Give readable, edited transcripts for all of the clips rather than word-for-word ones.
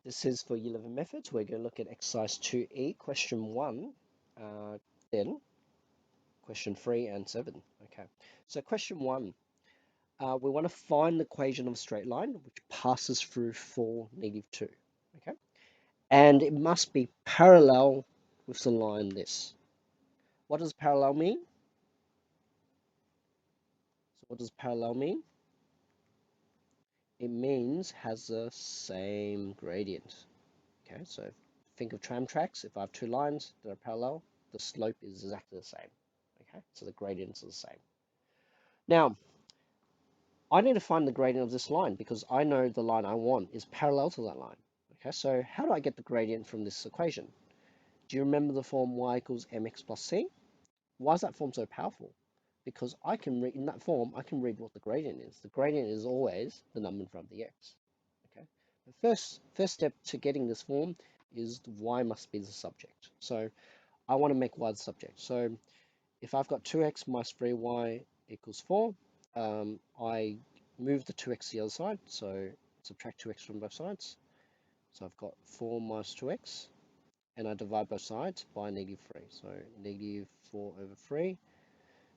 This is for Year 11 methods. We're going to look at exercise 2E, question 1, then question 3 and 7. Okay, so question 1, we want to find the equation of a straight line which passes through 4, -2. Okay, and it must be parallel with the line this. What does parallel mean? So what does parallel mean? It means has the same gradient. Okay, so think of tram tracks. If I have two lines that are parallel, the slope is exactly the same. Okay, so the gradients are the same. Now, I need to find the gradient of this line because I know the line I want is parallel to that line. Okay, so how do I get the gradient from this equation? Do you remember the form y equals mx plus c? Why is that form so powerful? Because I can read in that form, I can read what the gradient is. The gradient is always the number in front of the x. Okay. The first step to getting this form is y must be the subject. So I want to make y the subject. So if I've got 2x minus 3y equals 4, I move the 2x to the other side. So subtract 2x from both sides. So I've got 4 minus 2x, and I divide both sides by -3. So -4/3.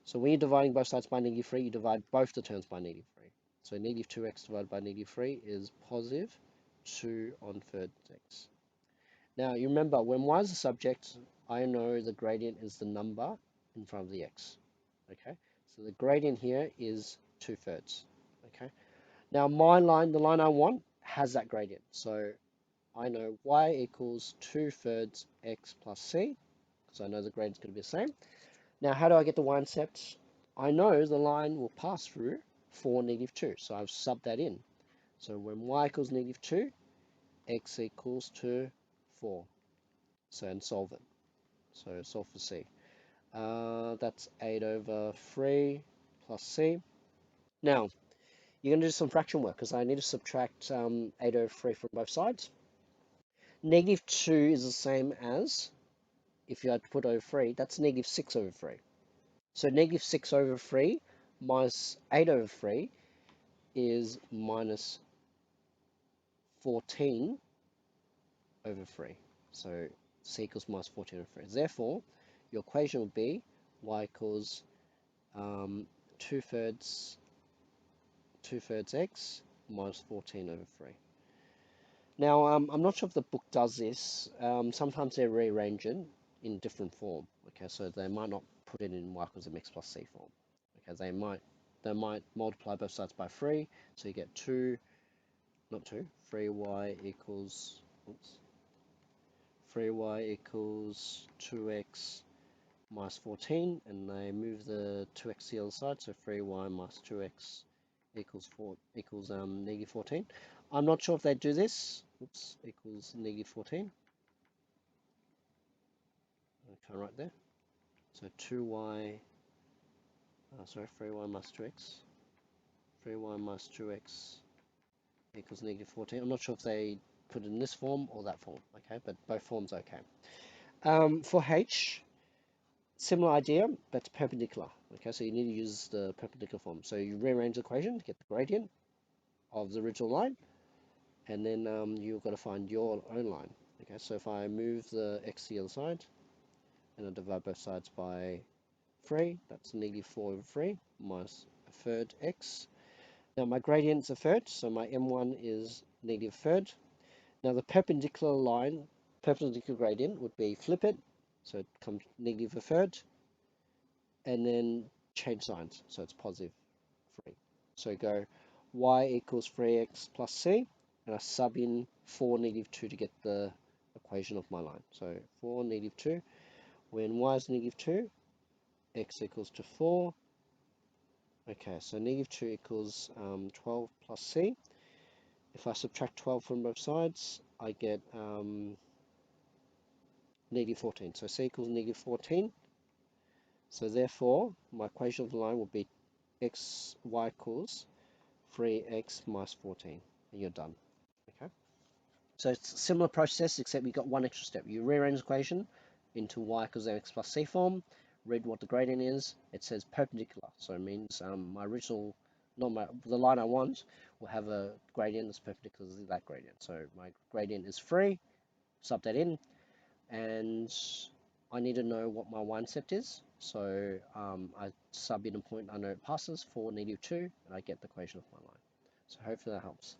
So when you're dividing both sides by -3, you divide both the terms by -3. So -2x divided by -3 is positive 2 on third x. Now you remember, when y is the subject, I know the gradient is the number in front of the x. Okay, so the gradient here is 2/3. Okay, now my line, the line I want, has that gradient. So I know y equals 2/3 x plus c, because I know the gradient's going to be the same. Now, how do I get the y-intercept? I know the line will pass through 4, -2, so I've subbed that in. So when y equals -2, x equals to 4. So, and solve it. So solve for c. That's 8/3 plus c. Now, you're going to do some fraction work because I need to subtract 8/3 from both sides. -2 is the same as, if you had to put over 3, that's -6/3. So -6/3 minus 8/3 is minus 14/3. So c equals minus 14/3. Therefore, your equation will be y equals 2/3 x minus 14/3. Now, I'm not sure if the book does this. Sometimes they rearrange it in different form. Okay, so they might not put it in y equals mx plus c form. Okay, they might multiply both sides by 3, so you get 2, not 2, 3y equals, oops, 3y equals 2x minus 14, and they move the 2x to the other side, so 3y minus 2x equals -14. I'm not sure if they do this. Oops, equals -14. Okay, right there. So 2y, sorry, 3y minus 2x. 3y minus 2x equals -14. I'm not sure if they put it in this form or that form, okay, but both forms are okay. For h, similar idea, but it's perpendicular. Okay, so you need to use the perpendicular form. So you rearrange the equation to get the gradient of the original line, and then you've got to find your own line. Okay, so if I move the x to the other side, and I divide both sides by 3, that's -4/3 minus a third x. Now my gradient's a third, so my m1 is -1/3. Now the perpendicular line, perpendicular gradient would be flip it, so it becomes -1/3, and then change signs, so it's +3. So go y equals 3x plus c, and I sub in 4 -2 to get the equation of my line. So 4 -2, when y is -2, x equals to 4. Okay, so -2 equals 12 plus c. If I subtract 12 from both sides, I get -14. So c equals -14. So therefore, my equation of the line will be y equals 3x minus 14, and you're done. Okay. So it's a similar process, except you've got one extra step. You rearrange the equation into y equals mx plus c form, read what the gradient is. It says perpendicular, so it means my original, not my, the line I want will have a gradient that's perpendicular to that gradient. So my gradient is 3, sub that in, and I need to know what my y-intercept is. So I sub in a point I know it passes for -2, and I get the equation of my line. So hopefully that helps.